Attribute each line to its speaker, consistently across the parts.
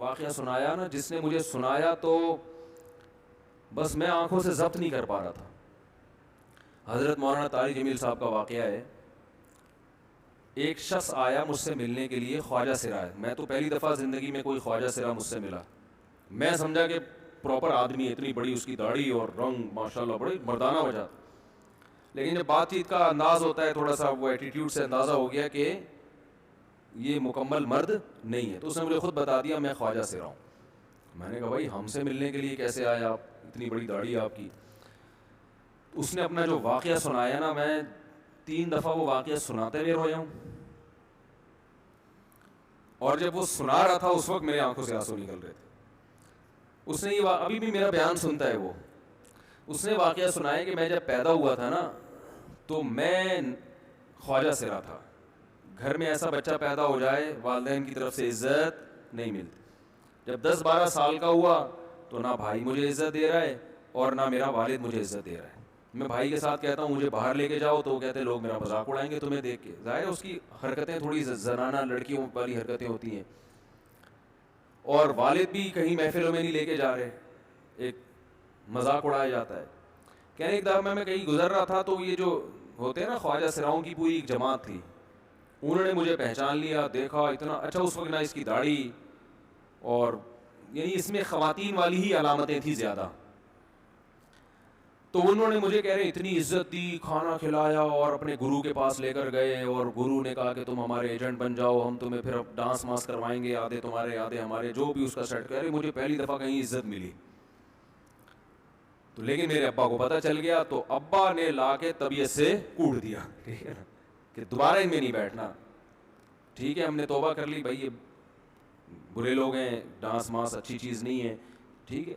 Speaker 1: واقعہ سنایا نا, جس نے مجھے سنایا تو بس میں آنکھوں سے ضبط نہیں کر پا رہا تھا. حضرت مولانا طارق جمیل صاحب کا واقعہ ہے. ایک شخص آیا مجھ سے ملنے کے لیے, خواجہ سرا ہے. میں تو پہلی دفعہ زندگی میں کوئی خواجہ سرا مجھ سے ملا. میں سمجھا کہ پراپر آدمی ہے, اتنی بڑی اس کی داڑھی اور رنگ ماشاءاللہ بڑی مردانہ وجہ. لیکن جب بات چیت کا انداز ہوتا ہے تھوڑا سا, وہ ایٹیٹیوڈ سے اندازہ ہو گیا کہ یہ مکمل مرد نہیں ہے. تو اس نے مجھے خود بتا دیا میں خواجہ سرا ہوں. میں نے کہا بھائی ہم سے ملنے کے لیے کیسے آئے آپ, اتنی بڑی داڑھی آپ کی. اس نے اپنا جو واقعہ سنایا نا, میں 3 دفعہ وہ واقعہ سناتے ہوئے رویا ہوں. اور جب وہ سنا رہا تھا اس وقت میرے آنکھوں سے آنسو نکل رہے تھے. اس نے یہ ابھی بھی میرا بیان سنتا ہے وہ. اس نے واقعہ سنایا کہ میں جب پیدا ہوا تھا نا تو میں خواجہ سرا تھا. گھر میں ایسا بچہ پیدا ہو جائے والدین کی طرف سے عزت نہیں ملتی. جب 10-12 سال کا ہوا تو نہ بھائی مجھے عزت دے رہا ہے اور نہ میرا والد مجھے عزت دے رہا ہے. میں بھائی کے ساتھ کہتا ہوں مجھے باہر لے کے جاؤ تو وہ کہتے ہیں لوگ میرا مذاق اڑائیں گے تمہیں دیکھ کے. ظاہر ہے اس کی حرکتیں تھوڑی زنانہ لڑکیوں والی حرکتیں ہوتی ہیں. اور والد بھی کہیں محفلوں میں نہیں لے کے جا رہے, ایک مذاق اڑایا جاتا ہے. کہنے ایک دفعہ میں کہیں گزر رہا تھا تو یہ جو ہوتے ہیں نا خواجہ سراؤں کی پوری ایک جماعت تھی, انہوں نے مجھے پہچان لیا, دیکھا اتنا اچھا. اس وقت نہ اس کی داڑھی اور یعنی اس میں خواتین والی ہی علامتیں تھیں زیادہ. تو انہوں نے مجھے کہہ رہے اتنی عزت دی, کھانا کھلایا اور اپنے گرو کے پاس لے کر گئے. اور گرو نے کہا کہ تم ہمارے ایجنٹ بن جاؤ, ہم تمہیں پھر ڈانس ماس کروائیں گے, آدھے تمہارے آدھے ہمارے, جو بھی اس کا سیٹ. کہہ رہے مجھے پہلی دفعہ کہیں عزت ملی. تو لیکن میرے ابا کو پتہ چل گیا تو ابا نے لا کے طبیعت سے کوڑ دیا, ٹھیک ہے نا, کہ دوبارہ ان میں نہیں بیٹھنا. ٹھیک ہے ہم نے توبہ کر لی, بھائی یہ برے لوگ ہیں, ڈانس ماس اچھی چیز نہیں ہے, ٹھیک ہے.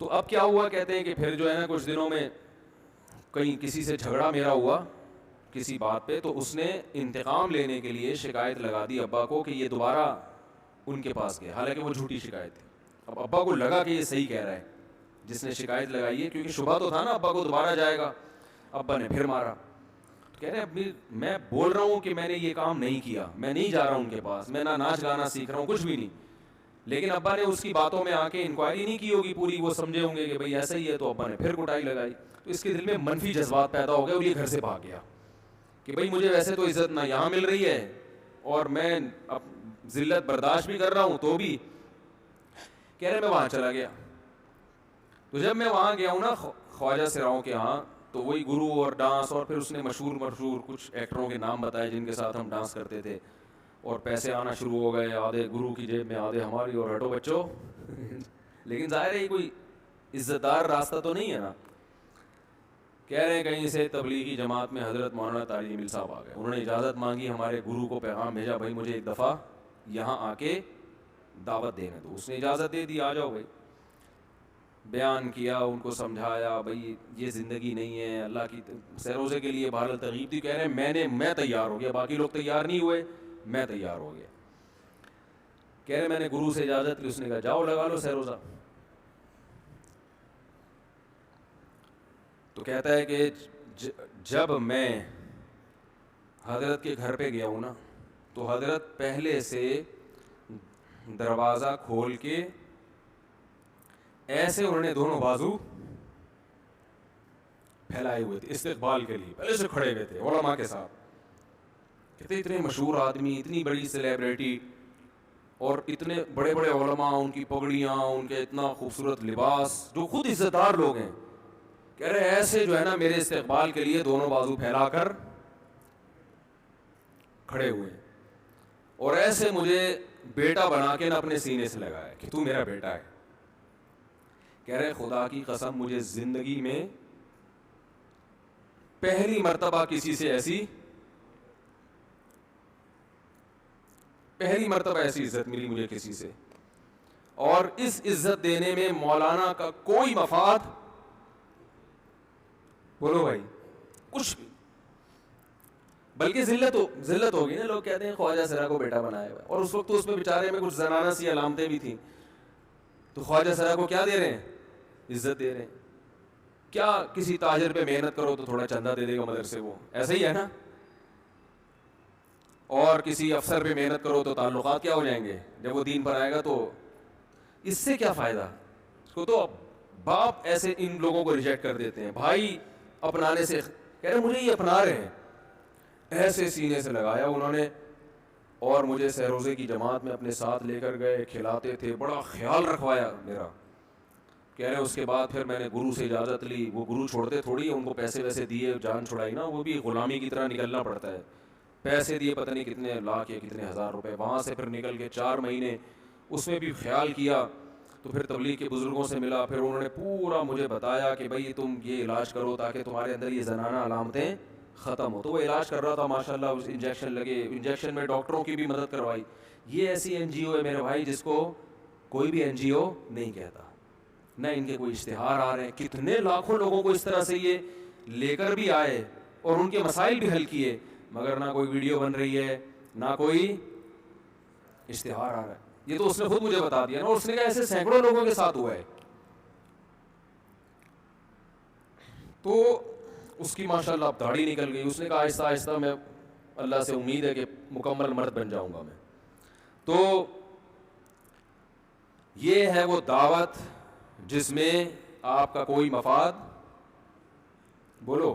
Speaker 1: تو اب کیا ہوا, کہتے ہیں کہ پھر جو ہے نا کچھ دنوں میں کہیں کسی سے جھگڑا میرا ہوا کسی بات پہ, تو اس نے انتقام لینے کے لیے شکایت لگا دی ابا کو کہ یہ دوبارہ ان کے پاس گیا, حالانکہ وہ جھوٹی شکایت تھی. اب ابا کو لگا کہ یہ صحیح کہہ رہا ہے جس نے شکایت لگائی ہے, کیونکہ شبہ تو تھا نا ابا کو دوبارہ جائے گا. ابا نے پھر مارا. کہہ رہے ہیں میں بول رہا ہوں کہ میں نے یہ کام نہیں کیا, میں نہیں جا رہا ہوں ان کے پاس, میں نہ ناچ گانا سیکھ رہا ہوں, کچھ بھی نہیں. لیکن ابا نے اس کی باتوں میں آ کے انکوائری نہیں کی ہوگی پوری, وہ سمجھے ہوں گے کہ بھئی ایسا ہی ہے. تو ابا نے پھر کٹائی لگائی. تو اس کے دل میں منفی جذبات پیدا ہو گئے اور یہ گھر سے بھاگ گیا کہ بھئی مجھے ویسے تو عزت نہ یہاں مل رہی ہے اور میں ذلت برداشت بھی کر رہا ہوں تو بھی. کہہ رہے میں وہاں چلا گیا. تو جب میں وہاں گیا ہوں نا خواجہ سراؤں کے ہاں, تو وہی گرو اور ڈانس, اور پھر اس نے مشہور کچھ ایکٹروں کے نام بتائے جن کے ساتھ ہم ڈانس کرتے تھے, اور پیسے آنا شروع ہو گئے, آدھے گرو کی جیب میں آدھے ہماری, اور ہٹو بچوں. لیکن ظاہر ہے یہ کوئی عزت دار راستہ تو نہیں ہے نا. کہہ رہے ہیں کہیں سے تبلیغی جماعت میں حضرت مولانا طارق جمیل صاحب آ گئے. انہوں نے اجازت مانگی, ہمارے گرو کو پیغام بھیجا بھائی مجھے ایک دفعہ یہاں آ کے دعوت دینے دو. اس نے اجازت دے دی, آ جاؤ بھائی. بیان کیا, ان کو سمجھایا بھائی یہ زندگی نہیں ہے, اللہ کی سیروزے کے لیے بہرحال ترغیب دی. کہہ رہے ہیں میں تیار ہو گیا, باقی لوگ تیار نہیں ہوئے, میں تیار ہو گیا. کہہ رہے میں نے گرو سے اجازت لی, اس نے کہا جاؤ لگا لو سیروزہ. تو کہتا ہے کہ جب میں حضرت کے گھر پہ گیا ہوں نا تو حضرت پہلے سے دروازہ کھول کے ایسے انہوں نے دونوں بازو پھیلائے ہوئے تھے استقبال کے لیے, پہلے سے کھڑے ہوئے تھے علماء کے ساتھ. کہتے اتنے مشہور آدمی, اتنی بڑی سیلیبریٹی, اور اتنے بڑے بڑے علماء, ان کی پگڑیاں, ان کے اتنا خوبصورت لباس, جو خود عزت دار لوگ ہیں. کہہ رہے ایسے جو ہے نا میرے استقبال کے لیے دونوں بازو پھیلا کر کھڑے ہوئے, اور ایسے مجھے بیٹا بنا کے نہ اپنے سینے سے لگایا کہ تو میرا بیٹا ہے. کہہ رہے خدا کی قسم مجھے زندگی میں پہلی مرتبہ کسی سے پہلی مرتبہ ایسی عزت ملی مجھے کسی سے, اور اس عزت دینے میں مولانا کا کوئی مفاد, بولو بھائی, کچھ بھی, بلکہ ذلت ہوگی نا. لوگ کہتے ہیں خواجہ سرا کو بیٹا بنایا ہوا ہے, اور اس وقت تو اس میں بیچارے میں کچھ زنانہ سی علامتیں بھی تھیں. تو خواجہ سرا کو کیا دے رہے ہیں, عزت دے رہے ہیں. کیا کسی تاجر پہ محنت کرو تو تھوڑا چندہ دے دے گا مدرسے, وہ ایسا ہی ہے نا. اور کسی افسر پہ محنت کرو تو تعلقات کیا ہو جائیں گے. جب وہ دین پر آئے گا تو اس سے کیا فائدہ. اس کو تو باپ ایسے ان لوگوں کو ریجیکٹ کر دیتے ہیں, بھائی اپنانے سے کہہ رہے مجھے یہ اپنا رہے ہیں, ایسے سینے سے لگایا انہوں نے. اور مجھے سہروزے کی جماعت میں اپنے ساتھ لے کر گئے, کھلاتے تھے, بڑا خیال رکھوایا میرا. کہہ رہے اس کے بعد پھر میں نے گرو سے اجازت لی. وہ گرو چھوڑتے تھوڑی, ان کو پیسے ویسے دیے, جان چھڑائی نا, وہ بھی غلامی کی طرح نکلنا پڑتا ہے. پیسے دیے پتہ نہیں کتنے لاکھ یا کتنے ہزار روپے, وہاں سے پھر نکل کے 4 مہینے اس میں بھی خیال کیا. تو پھر تبلیغ کے بزرگوں سے ملا, پھر انہوں نے پورا مجھے بتایا کہ بھائی تم یہ علاج کرو تاکہ تمہارے اندر یہ زنانہ علامتیں ختم ہو. تو وہ علاج کر رہا تھا ماشاءاللہ, اس انجیکشن لگے, انجیکشن میں ڈاکٹروں کی بھی مدد کروائی. یہ ایسی این جی او ہے میرے بھائی جس کو کوئی بھی این جی او نہیں کہتا, نہ ان کے کوئی اشتہار آ رہے ہیں. کتنے لاکھوں لوگوں کو اس طرح سے یہ لے کر بھی آئے اور ان کے مسائل بھی حل کیے, مگر نہ کوئی ویڈیو بن رہی ہے, نہ کوئی اشتہار آ رہا ہے. یہ تو اس نے خود مجھے بتا دیا نا, اور اس نے کہا ایسے سینکڑوں لوگوں کے ساتھ ہوا ہے. تو اس کی ماشاءاللہ اب داڑھی نکل گئی. اس نے کہا آہستہ آہستہ میں اللہ سے امید ہے کہ مکمل مرد بن جاؤں گا میں. تو یہ ہے وہ دعوت جس میں آپ کا کوئی مفاد, بولو